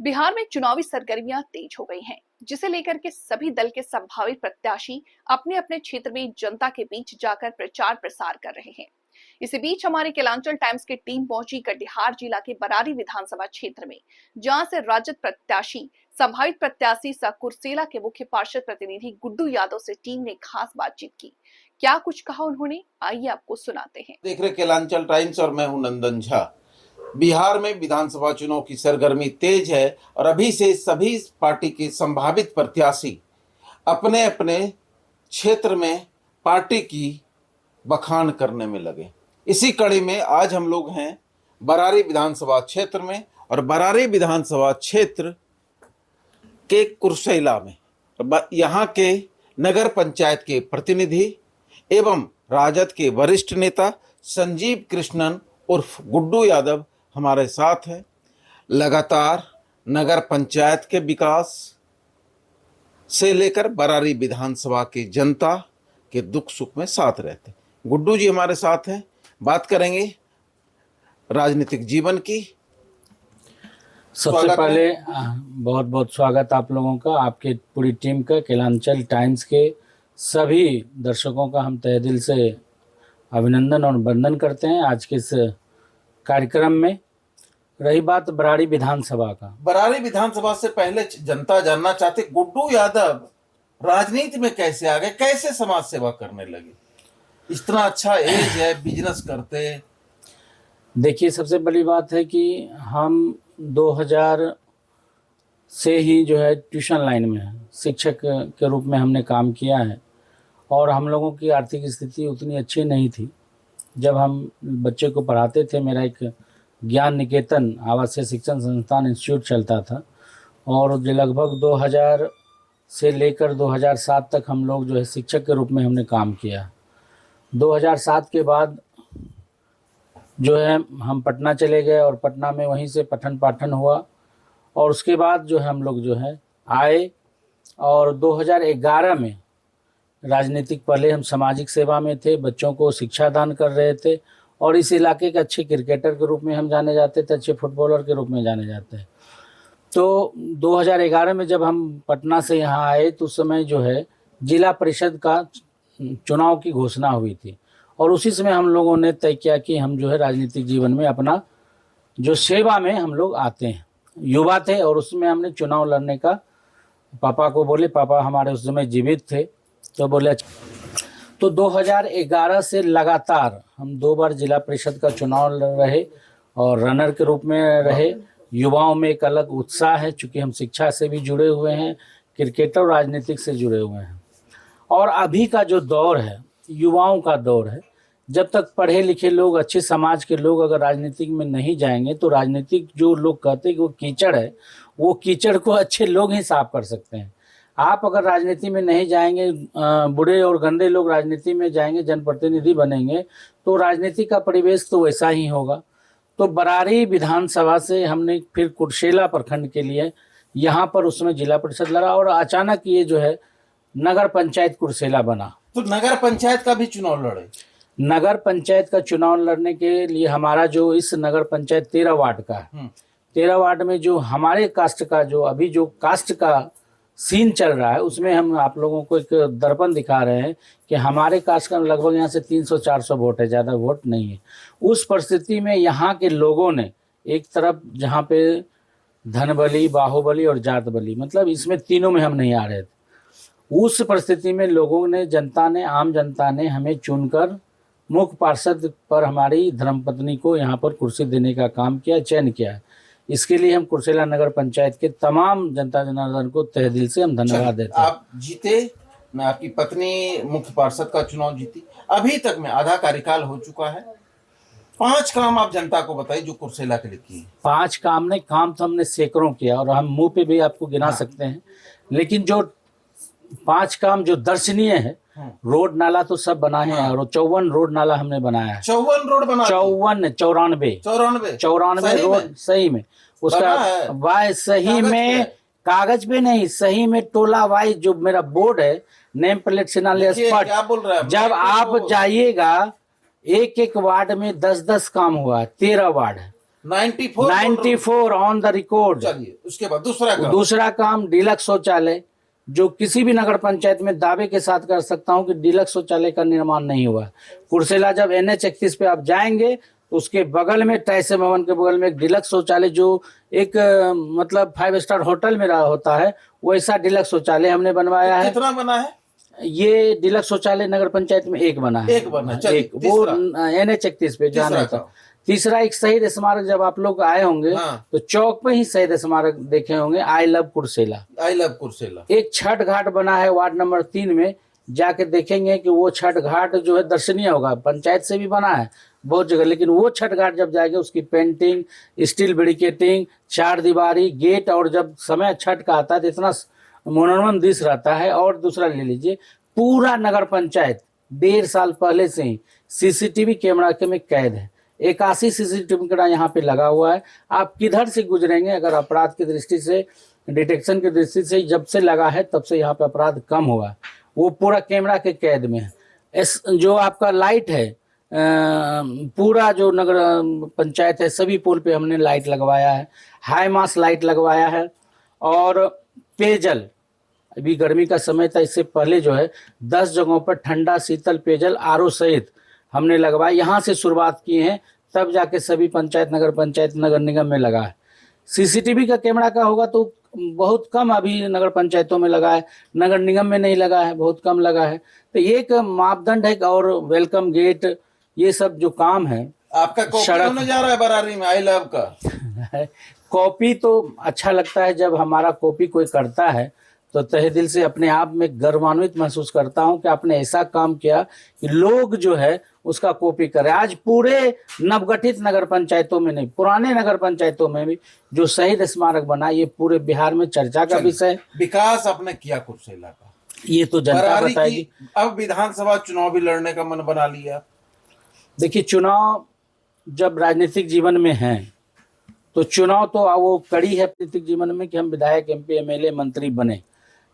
बिहार में चुनावी सरगर्मियां तेज हो गई हैं, जिसे लेकर के सभी दल के संभावित प्रत्याशी अपने अपने क्षेत्र में जनता के बीच जाकर प्रचार प्रसार कर रहे हैं। इसी बीच हमारे केलांचल टाइम्स की टीम पहुंची कटिहार जिला के बरारी विधानसभा क्षेत्र में, जहां से राजद प्रत्याशी संभावित प्रत्याशी सह कुर्सेला के मुख्य पार्षद प्रतिनिधि गुड्डू यादव से टीम ने खास बातचीत की। क्या कुछ कहा उन्होंने, आइए आपको सुनाते हैं। देख रहे केलांचल टाइम्स और मैं हूं नंदन झा। बिहार में विधानसभा चुनाव की सरगर्मी तेज है और अभी से सभी पार्टी के संभावित प्रत्याशी अपने अपने क्षेत्र में पार्टी की बखान करने में लगे। इसी कड़ी में आज हम लोग हैं बरारी विधानसभा क्षेत्र में और बरारी विधानसभा क्षेत्र के कुर्सेला में यहाँ के नगर पंचायत के प्रतिनिधि एवं राजद के वरिष्ठ नेता संजीव कृष्णन उर्फ गुड्डू यादव हमारे साथ हैं। लगातार नगर पंचायत के विकास से लेकर बरारी विधानसभा की जनता के दुख सुख में साथ रहते। गुड्डू जी हमारे साथ हैं, बात करेंगे राजनीतिक जीवन की। सबसे पहले बहुत बहुत स्वागत आप लोगों का, आपके पूरी टीम का, केलांचल टाइम्स के सभी दर्शकों का हम तहे दिल से अभिनंदन और वंदन करते हैं आज के इस कार्यक्रम में। रही बात बरारी विधानसभा का, बरारी विधानसभा से पहले जनता जानना चाहती गुड्डू यादव राजनीति में कैसे आ गए, कैसे समाज सेवा करने लगे? इतना अच्छा एज है, बिजनेस करते। देखिए, सबसे बड़ी बात है कि हम 2000 से ही जो है ट्यूशन लाइन में है, शिक्षक के रूप में हमने काम किया है और हम लोगों की आर्थिक स्थिति उतनी अच्छी नहीं थी। जब हम बच्चे को पढ़ाते थे, मेरा एक ज्ञान निकेतन आवासीय शिक्षण संस्थान इंस्टीट्यूट चलता था और जो लगभग 2000 से लेकर 2007 तक हम लोग जो है शिक्षक के रूप में हमने काम किया। 2007 के बाद जो है हम पटना चले गए और पटना में वहीं से पठन पाठन हुआ और उसके बाद जो है हम लोग जो है आए और 2011 में राजनीतिक, पहले हम सामाजिक सेवा में थे, बच्चों को शिक्षा दान कर रहे थे और इस इलाके के अच्छे क्रिकेटर के रूप में हम जाने जाते थे, अच्छे फुटबॉलर के रूप में जाने जाते हैं। तो 2011 में जब हम पटना से यहाँ आए तो उस समय जो है जिला परिषद का चुनाव की घोषणा हुई थी और उसी समय हम लोगों ने तय किया कि हम जो है राजनीतिक जीवन में अपना जो सेवा में हम लोग आते हैं। युवा थे और उसमें हमने चुनाव लड़ने का पापा को बोले, पापा हमारे उस समय जीवित थे, तो बोले। तो 2011 से लगातार हम 2 बार जिला परिषद का चुनाव लड़ रहे और रनर के रूप में रहे। युवाओं में एक अलग उत्साह है, चूँकि हम शिक्षा से भी जुड़े हुए हैं, क्रिकेटर और राजनीतिक से जुड़े हुए हैं और अभी का जो दौर है युवाओं का दौर है। जब तक पढ़े लिखे लोग, अच्छे समाज के लोग अगर राजनीतिक में नहीं जाएंगे तो राजनीतिक जो लोग कहते हैं कि वो कीचड़ है, वो कीचड़ को अच्छे लोग ही साफ कर सकते हैं। आप अगर राजनीति में नहीं जाएंगे, बूढ़े और गंदे लोग राजनीति में जाएंगे, जनप्रतिनिधि बनेंगे, तो राजनीति का परिवेश तो वैसा ही होगा। तो बरारी विधानसभा से हमने फिर कुर्सेला प्रखंड के लिए यहाँ पर उसमें जिला परिषद लड़ा और अचानक ये जो है नगर पंचायत कुर्सेला बना। तो नगर पंचायत का भी चुनाव लड़े? नगर पंचायत का चुनाव लड़ने के लिए हमारा जो इस नगर पंचायत 13 वार्ड का है, 13 वार्ड में जो हमारे कास्ट का जो अभी जो कास्ट का सीन चल रहा है, उसमें हम आप लोगों को एक दर्पण दिखा रहे हैं कि हमारे कास्ट का लगभग यहाँ से 300-400 वोट है, ज़्यादा वोट नहीं है। उस परिस्थिति में यहाँ के लोगों ने एक तरफ जहाँ पे धन बली, बाहुबली और जात बली, मतलब इसमें तीनों में हम नहीं आ रहे थे। उस परिस्थिति में लोगों ने, जनता ने, आम जनता ने हमें चुनकर मुख्य पार्षद पर हमारी धर्मपत्नी को यहाँ पर कुर्सी देने का काम किया, चयन किया है। इसके लिए हम कुर्सेला नगर पंचायत के तमाम जनता जनार्दन को तहे दिल से हम धन्यवाद देते हैं। आप जीते ना, आपकी पत्नी मुख्य पार्षद का चुनाव जीती, अभी तक में आधा कार्यकाल हो चुका है। 5 काम आप जनता को बताइए जो कुर्सेला के लिए किए। 5 काम नहीं, काम तो हमने सैकड़ों किया और हम मुंह पे भी आपको गिना सकते हैं, लेकिन जो 5 काम जो दर्शनीय है, रोड नाला तो सब बनाए हैं और 54 रोड नाला हमने बनाया है। 54 रोड बना? 94 रोड सही में, उसका वाय सही में, कागज पे नहीं, सही में टोला वाइज जो मेरा बोर्ड है, नेम प्लेट से नाले स्पॉट, जब आप जाइएगा एक एक वार्ड में 10-10 काम हुआ है। 13 वार्ड है 94 ऑन द रिकॉर्ड। चलिए, उसके बाद दूसरा काम डीलक्स शौचालय, जो किसी भी नगर पंचायत में दावे के साथ कर सकता हूं कि डीलक्स शौचालय का निर्माण नहीं हुआ। कुर्सेला जब NH31 पे आप जाएंगे तो उसके बगल में, टैसे भवन के बगल में एक डीलक्स शौचालय, जो एक मतलब 5 स्टार होटल में रहा होता है, वैसा डीलक्स शौचालय हमने बनवाया है। कितना बना है? ये डीलक्स शौचालय नगर पंचायत में एक बना है। चलिए, वो NH31 पे जाना था। तीसरा, एक शहीद स्मारक, जब आप लोग आए होंगे तो चौक पे ही शहीद स्मारक देखे होंगे, आई लव कुर्सेला। एक छठ घाट बना है वार्ड नंबर 3 में, जाके देखेंगे कि वो छठ घाट जो है दर्शनीय होगा। पंचायत से भी बना है बहुत जगह, लेकिन वो छठ घाट जब जाएंगे उसकी पेंटिंग, स्टील बैरिकेटिंग, 4 दीवारी गेट, और जब समय छठ का आता है तो इतना मनोरम दृश्य रहता है। और दूसरा ले लीजिए, पूरा नगर पंचायत 1.5 साल पहले से ही CCTV कैमरा के में कैद है। 81 CCTV कैमरा यहाँ पे लगा हुआ है। आप किधर से गुजरेंगे, अगर अपराध की दृष्टि से, डिटेक्शन की दृष्टि से, जब से लगा है तब से यहाँ पे अपराध कम हुआ है। वो पूरा कैमरा के कैद में है। जो आपका लाइट है, पूरा जो नगर पंचायत है, सभी पोल पे हमने लाइट लगवाया है, हाई मास लाइट लगवाया है। और पेयजल, अभी गर्मी का समय था, इससे पहले जो है 10 जगहों पर ठंडा शीतल पेयजल RO सहित हमने लगवाया। यहाँ से शुरुआत की है, तब जाके सभी पंचायत, नगर पंचायत, नगर निगम में लगा है। CCTV का कैमरा का होगा तो बहुत कम अभी नगर पंचायतों में लगा है, नगर निगम में नहीं लगा है, बहुत कम लगा है। तो ये एक मापदंड है। और वेलकम गेट, ये सब जो काम है। आपका कॉपी होने जा रहा है बरारी में आई लव का। कॉपी तो अच्छा लगता है, जब हमारा कॉपी कोई करता है तो तहे दिल से अपने आप में गर्वान्वित महसूस करता हूं कि आपने ऐसा काम किया कि लोग जो है उसका कॉपी करें। आज पूरे नवगठित नगर पंचायतों में नहीं, पुराने नगर पंचायतों में भी जो शहीद स्मारक बना, ये पूरे बिहार में चर्चा का विषय। विकास आपने किया कुर्सेला का, ये तो जनता बताएगी। अब विधानसभा चुनाव भी लड़ने का मन बना लिया। देखिए, चुनाव जब राजनीतिक जीवन में है तो चुनाव तो वो कड़ी है राजनीतिक जीवन में कि हम विधायक, MP, MLA, मंत्री बने।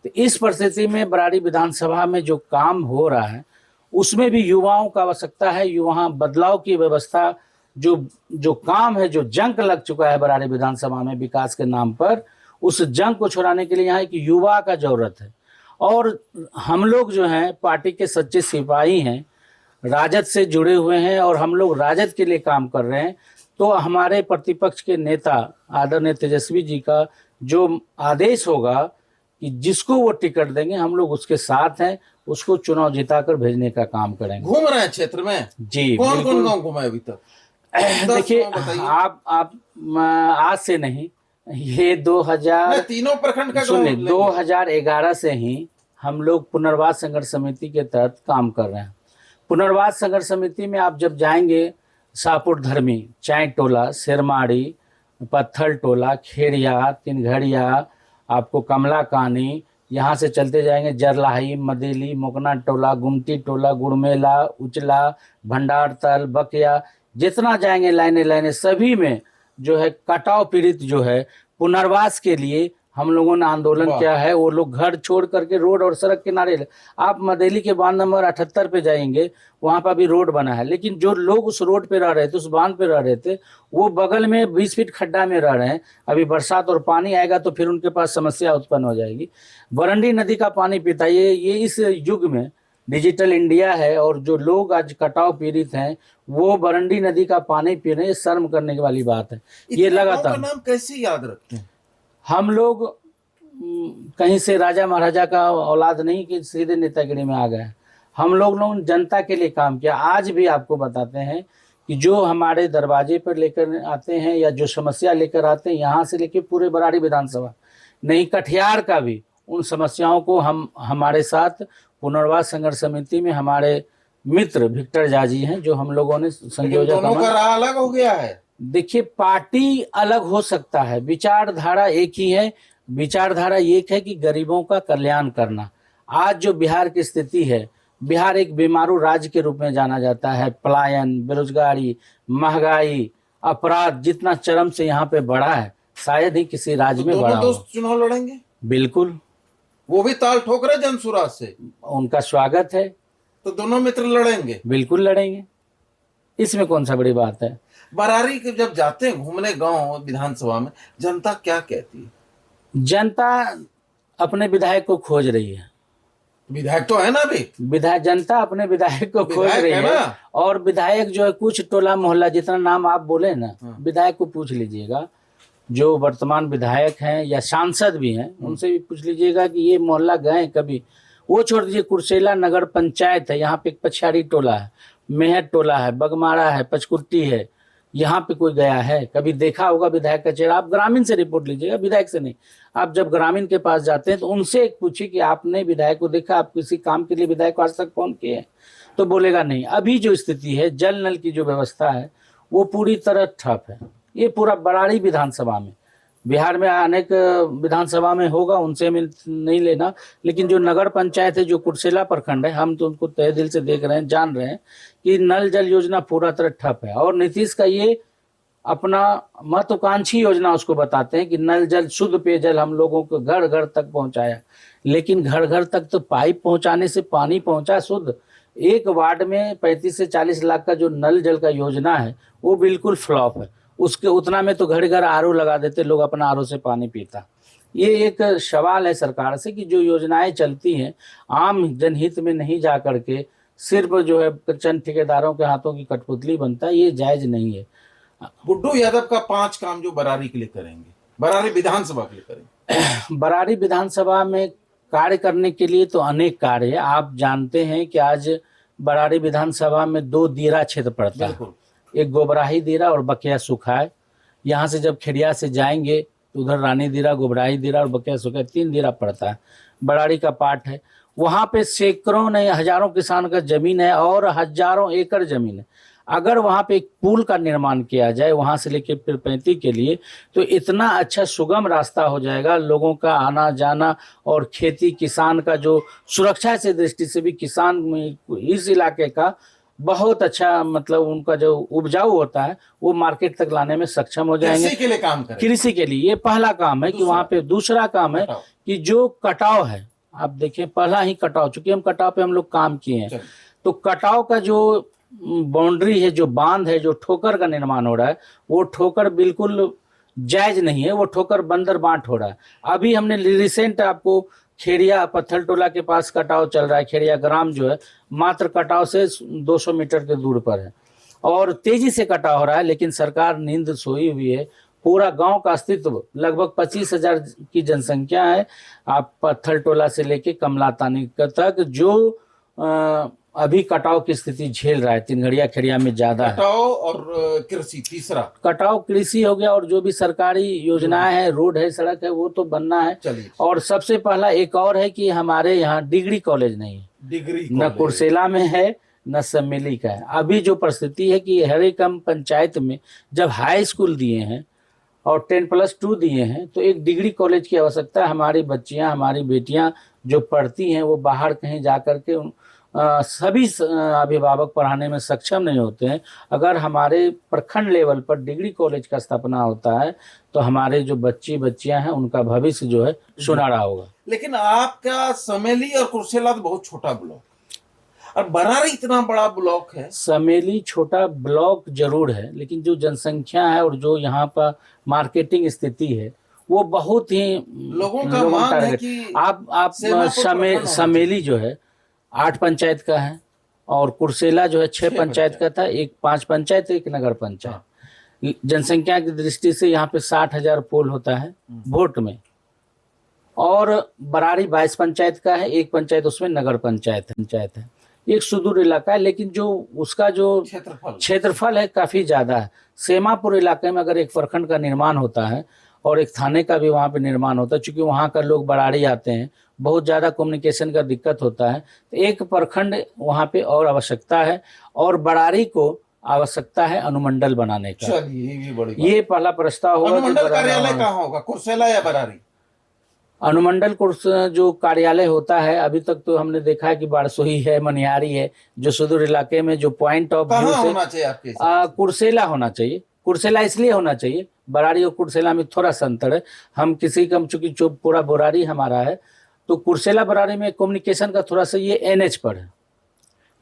तो इस परिस्थिति में बरारी विधानसभा में जो काम हो रहा है उसमें भी युवाओं का आवश्यकता है। युवा बदलाव की व्यवस्था, जो काम है, जो जंग लग चुका है बरारी विधानसभा में विकास के नाम पर, उस जंग को छुड़ाने के लिए यहाँ एक युवा का जरूरत है। और हम लोग जो हैं पार्टी के सच्चे सिपाही हैं, राजद से जुड़े हुए हैं, और हम लोग राजद के लिए काम कर रहे हैं। तो हमारे प्रतिपक्ष के नेता आदरणीय तेजस्वी जी का जो आदेश होगा कि जिसको वो टिकट देंगे, हम लोग उसके साथ हैं, उसको चुनाव जिताकर भेजने का काम करेंगे। घूम रहे हैं क्षेत्र में जी। कौन कौन गाँव घूमे अभी तक? देखिए, आप आज से नहीं, ये 2000 तीनों प्रखंड का, सुनिए, 2011 से ही हम लोग पुनर्वास संघर्ष समिति के तहत काम कर रहे हैं। पुनर्वास संघर्ष समिति में आप जब जाएंगे, शाहपुर धर्मी, चाय टोला, शेरमाड़ी, पत्थल टोला, खेड़िया, तिनघड़िया, आपको कमला कानी, यहाँ से चलते जाएंगे जरलाही, मदेली, मोकना टोला, गुमटी टोला, गुड़मेला, उचला, भंडारतल, बकिया, जितना जाएंगे लाइने लाइने, सभी में जो है कटाव पीड़ित जो है पुनर्वास के लिए हम लोगों ने आंदोलन किया है। वो लोग घर छोड़ करके रोड और सड़क किनारे, आप मदेली के बांध नंबर 78 पे जाएंगे, वहां पर भी रोड बना है, लेकिन जो लोग उस रोड पे रह रहे थे, उस बांध पे रह रहे थे, वो बगल में 20 फीट खड्डा में रह रहे हैं। अभी बरसात और पानी आएगा तो फिर उनके पास समस्या उत्पन्न हो जाएगी। बरंडी नदी का पानी पीता, ये इस युग में डिजिटल इंडिया है, और जो लोग आज कटाव पीड़ित हैं वो बरंडी नदी का पानी पी रहे हैं, शर्म करने वाली बात है। ये लगातार नाम कैसे याद रखते हैं? हम लोग कहीं से राजा महाराजा का औलाद नहीं कि सीधे नेतागिरी में आ गए। हम लोग जनता के लिए काम किया। आज भी आपको बताते हैं कि जो हमारे दरवाजे पर लेकर आते हैं या जो समस्या लेकर आते हैं, यहाँ से लेकर पूरे बरारी विधानसभा, नहीं कटिहार का भी, उन समस्याओं को हम हमारे साथ पुनर्वास संघर्ष समिति में हमारे मित्र विक्टर झा जी हैं, जो हम लोगों ने संयोजक। दोनों का राह अलग हो गया है। देखिए, पार्टी अलग हो सकता है, विचारधारा एक ही है। विचारधारा एक है कि गरीबों का कल्याण करना। आज जो बिहार की स्थिति है, बिहार एक बीमारू राज्य के रूप में जाना जाता है। पलायन, बेरोजगारी, महंगाई, अपराध जितना चरम से यहाँ पे बढ़ा है, शायद ही किसी राज्य में बढ़ा हो। दोस्त चुनाव लड़ेंगे? बिल्कुल, वो भी ताल ठोक रहे जनसुराज से, उनका स्वागत है। तो दोनों मित्र लड़ेंगे? बिल्कुल लड़ेंगे, इसमें कौन सा बड़ी बात है। बरारी के जब जाते हैं घूमने गांव विधानसभा में, जनता क्या कहती है? जनता अपने विधायक को खोज रही है। विधायक तो है ना अभी, विधायक, जनता अपने विधायक को खोज विधायक रही है है। ना? और विधायक जो है कुछ टोला मोहल्ला, जितना नाम आप बोले ना, हाँ। विधायक को पूछ लीजिएगा, जो वर्तमान विधायक हैं या सांसद भी हैं, उनसे भी पूछ लीजिएगा कि ये मोहल्ला गए कभी। वो छोड़ दीजिए, कुर्सेला नगर पंचायत है, यहाँ पे एक पछाड़ी टोला है, मेहर टोला है, बगमारा है, पचकुट्टी है, यहाँ पे कोई गया है? कभी देखा होगा विधायक का चेहरा? आप ग्रामीण से रिपोर्ट लीजिएगा, विधायक से नहीं। आप जब ग्रामीण के पास जाते हैं तो उनसे एक पूछिए कि आपने विधायक को देखा, आप किसी काम के लिए विधायक को आज तक फोन किए हैं? तो बोलेगा नहीं। अभी जो स्थिति है, जल नल की जो व्यवस्था है वो पूरी तरह ठप है। ये पूरा बराड़ी विधानसभा में, बिहार में अनेक विधानसभा में होगा, उनसे हमें नहीं लेना, लेकिन जो नगर पंचायत है, जो कुर्सेला प्रखंड है, हम तो उनको तहे दिल से देख रहे हैं, जान रहे हैं कि नल जल योजना पूरा तरह ठप है। और नीतीश का ये अपना महत्वाकांक्षी योजना उसको बताते हैं कि नल जल, शुद्ध पेयजल हम लोगों को घर घर तक पहुंचाया, लेकिन घर घर तक तो पाइप पहुंचाने से पानी पहुंचा शुद्ध। एक वार्ड में 35 से 40 लाख का जो नल जल का योजना है वो बिल्कुल फ्लॉप है। उसके उतना में तो घर घर आरओ लगा देते, लोग अपना आरओ से पानी पीता। ये एक सवाल है सरकार से कि जो योजनाएं चलती हैं आम जनहित में नहीं जा करके सिर्फ जो है चंद ठेकेदारों के हाथों की कठपुतली बनता है, ये जायज नहीं है। गुड्डू यादव का 5 काम जो बरारी के लिए करेंगे, बरारी विधानसभा के लिए करेंगे। बरारी विधानसभा में कार्य करने के लिए तो अनेक कार्य है। आप जानते हैं कि आज बरारी विधानसभा में 2 दीरा क्षेत्र पड़ता है, एक गोबराही दीरा और बकिया सुखाय। यहाँ से जब खेड़िया से जाएंगे तो उधर रानी दीरा, गोबराही दीरा और बकिया सुखाय 3 दीरा पड़ता है, बराड़ी का पार्ट है। वहाँ पे सैकड़ों नहीं हजारों किसान का जमीन है और हजारों एकड़ जमीन है। अगर वहाँ पे एक पुल का निर्माण किया जाए वहाँ से लेके पीरपैंती के लिए, तो इतना अच्छा सुगम रास्ता हो जाएगा, लोगों का आना जाना और खेती किसान का जो सुरक्षा से दृष्टि से भी किसान इस इलाके का बहुत अच्छा, मतलब उनका जो उपजाऊ होता है वो मार्केट तक लाने में सक्षम हो जाएंगे। कृषि के लिए काम करें, कृषि के लिए ये पहला काम है कि वहाँ पे। दूसरा काम है कि जो कटाव है, आप देखें पहला ही कटाव, चूंकि हम कटाव पे हम लोग काम किए हैं, तो कटाव का जो बाउंड्री है, जो बांध है, जो ठोकर का निर्माण हो रहा है, वो ठोकर बिल्कुल जायज नहीं है, वो ठोकर बंदर बांट हो रहा है। अभी हमने रिसेंट आपको खेड़िया पत्थल टोला के पास कटाव चल रहा है, खेड़िया ग्राम जो है मात्र कटाव से 200 मीटर के दूर पर है और तेजी से कटाव हो रहा है, लेकिन सरकार नींद सोई हुई है। पूरा गांव का अस्तित्व, लगभग 25,000 की जनसंख्या है, आप पत्थल टोला से लेके कमलातानी तक, जो अभी कटाव की स्थिति झेल रहा है। तिनघड़िया खेड़िया में ज्यादा है कटाव और कृषि। तीसरा कटाव कृषि हो गया, और जो भी सरकारी योजनाएं हैं, रोड है, सड़क है, वो तो बनना है। और सबसे पहला एक और है कि हमारे यहाँ डिग्री कॉलेज नहीं है, डिग्री न कुर्सेला में है न सम्मेली का है। अभी जो परिस्थिति है कि हर एक पंचायत में जब हाई स्कूल दिए हैं और 10+2 दिए हैं, तो एक डिग्री कॉलेज की आवश्यकता है। हमारी बच्चियां, हमारी बेटियां जो पढ़ती हैं वो बाहर कहीं जा करके सभी अभिभावक पढ़ाने में सक्षम नहीं होते हैं। अगर हमारे प्रखंड लेवल पर डिग्री कॉलेज का स्थापना होता है तो हमारे जो बच्चियां हैं उनका भविष्य जो है सुनहरा होगा। लेकिन आपका समेली और कुर्सेला तो बहुत छोटा ब्लॉक और बरारी इतना बड़ा ब्लॉक है। समेली छोटा ब्लॉक जरूर है, लेकिन जो जनसंख्या है और जो यहाँ पर मार्केटिंग स्थिति है वो बहुत ही लोगों का मांग है कि आप समेली जो है 8 पंचायत का है और कुर्सेला जो है 6 पंचायत का था, एक 5 पंचायत, एक नगर पंचायत। जनसंख्या की दृष्टि से यहाँ पे 60,000 पोल होता है वोट में, और बरारी 22 पंचायत का है, एक पंचायत उसमें नगर पंचायत है। एक सुदूर इलाका है, लेकिन जो उसका जो क्षेत्रफल है काफी ज्यादा है। सेमापुर इलाके में अगर एक प्रखंड का निर्माण होता है और एक थाने का भी वहाँ पे निर्माण होता है, चूंकि वहाँ का लोग बराड़ी आते हैं, बहुत ज़्यादा कम्युनिकेशन का दिक्कत होता है, तो एक प्रखंड वहाँ पे और आवश्यकता है, और बराड़ी को आवश्यकता है अनुमंडल बनाने का। ये पहला प्रस्ताव होगा। अनुमंडल कार्यालय कहाँ होगा, कुर्सेला या बरारी? अनुमंडल जो कार्यालय होता है, अभी तक तो हमने देखा है कि बारसोही है, मनिहारी है, जो सुदूर इलाके में जो पॉइंट ऑफ व्यू से होना चाहिए आपके कुर्सेला होना चाहिए। कुर्सेला इसलिए होना चाहिए, बराड़ी और कुर्सेला में थोड़ा सा अंतर है। हम किसी कम, चूंकि जो पूरा बोरारी हमारा है, तो कुर्सेला बरारी में कम्युनिकेशन का थोड़ा सा ये NH पर है,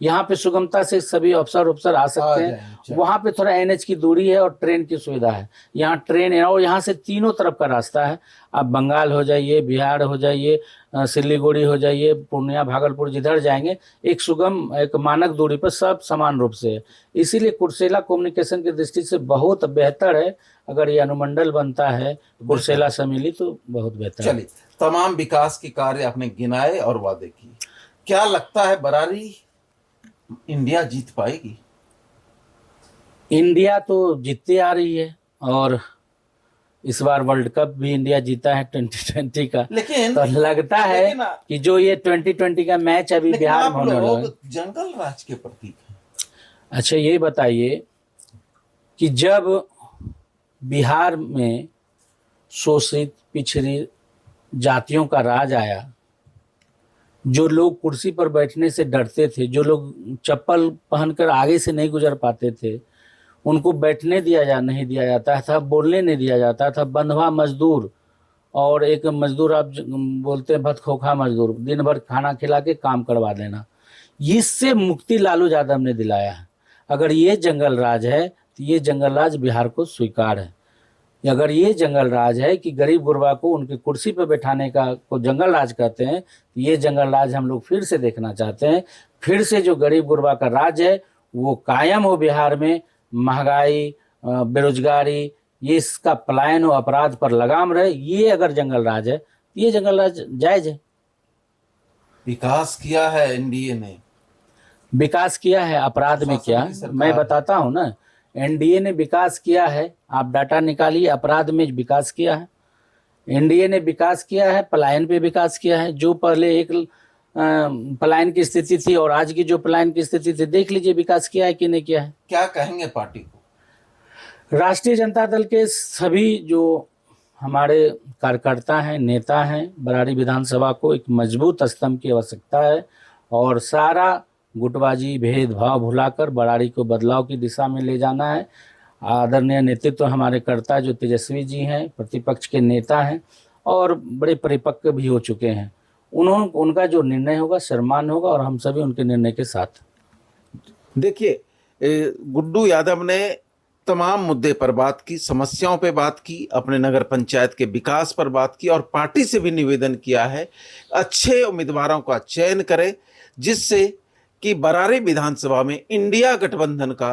यहाँ पे सुगमता से सभी अफसर आ सकते हैं। वहाँ पे थोड़ा NH की दूरी है और ट्रेन की सुविधा है। यहाँ ट्रेन है और यहाँ से तीनों तरफ का रास्ता है। आप बंगाल हो जाइए, बिहार हो जाइए, सिलीगुड़ी हो जाइए, पूर्णिया, भागलपुर, जिधर जाएंगे एक सुगम, एक मानक दूरी पर सब समान रूप से है। इसीलिए कुर्सेला कम्युनिकेशन की दृष्टि से बहुत बेहतर है। अगर ये अनुमंडल बनता है कुर्सेला से मिली तो बहुत बेहतर है। चलिए, तमाम विकास के कार्य आपने गिनाए और वादे किए। क्या लगता है बरारी इंडिया जीत पाएगी? इंडिया तो जीतती आ रही है और इस बार वर्ल्ड कप भी इंडिया जीता है 2020 का। लेकिन तो लगता है कि जो ये 2020 का मैच अभी बिहार में होने वाला है, जंगल राज के प्रतीक हैं। अच्छा ये बताइए कि जब बिहार में शोषित पिछड़ी जातियों का राज आया, जो लोग कुर्सी पर बैठने से डरते थे, जो लोग चप्पल पहनकर आगे से नहीं गुजर पाते थे, उनको बैठने नहीं दिया जाता था, बोलने नहीं दिया जाता था। बंधुआ मजदूर और एक मजदूर आप बोलते हैं भतखोखा मजदूर, दिन भर खाना खिला के काम करवा देना, इससे मुक्ति लालू यादव ने दिलाया है। अगर ये जंगल राज है तो ये जंगल राज बिहार को स्वीकार है। अगर ये जंगल राज है कि गरीब गुरबा को उनकी कुर्सी पर बैठाने का को जंगल राज कहते हैं, तो ये जंगल राज हम लोग फिर से देखना चाहते हैं। फिर से जो गरीब गुरबा का राज है वो कायम हो बिहार में। महंगाई, बेरोजगारी, ये इसका पलायन हो, अपराध पर लगाम रहे। ये अगर जंगल राज है तो ये जंगल राज जायज है। विकास किया है एनडीए ने, विकास किया है, अपराध में क्या मैं बताता हूँ ना। एनडीए ने विकास किया है, आप डाटा निकालिए, अपराध में विकास किया है। एनडीए ने विकास किया है, पलायन पे विकास किया है। जो पहले एक पलायन की स्थिति थी और आज की जो पलायन की स्थिति थी, देख लीजिए विकास किया है कि नहीं किया है। क्या कहेंगे पार्टी को? राष्ट्रीय जनता दल के सभी जो हमारे कार्यकर्ता हैं, नेता हैं, बरारी विधानसभा को एक मजबूत स्तंभ की आवश्यकता है और सारा गुटबाजी, भेदभाव भुलाकर बरारी को बदलाव की दिशा में ले जाना है। आदरणीय नेतृत्व हमारे कर्ता जो तेजस्वी जी हैं, प्रतिपक्ष के नेता हैं और बड़े परिपक्व भी हो चुके हैं। उनका जो निर्णय होगा सम्मान होगा और हम सभी उनके निर्णय के साथ। देखिए, गुड्डू यादव ने तमाम मुद्दे पर बात की, समस्याओं पे बात की, अपने नगर पंचायत के विकास पर बात की और पार्टी से भी निवेदन किया है अच्छे उम्मीदवारों का चयन करे, जिससे कि बरारी विधानसभा में इंडिया गठबंधन का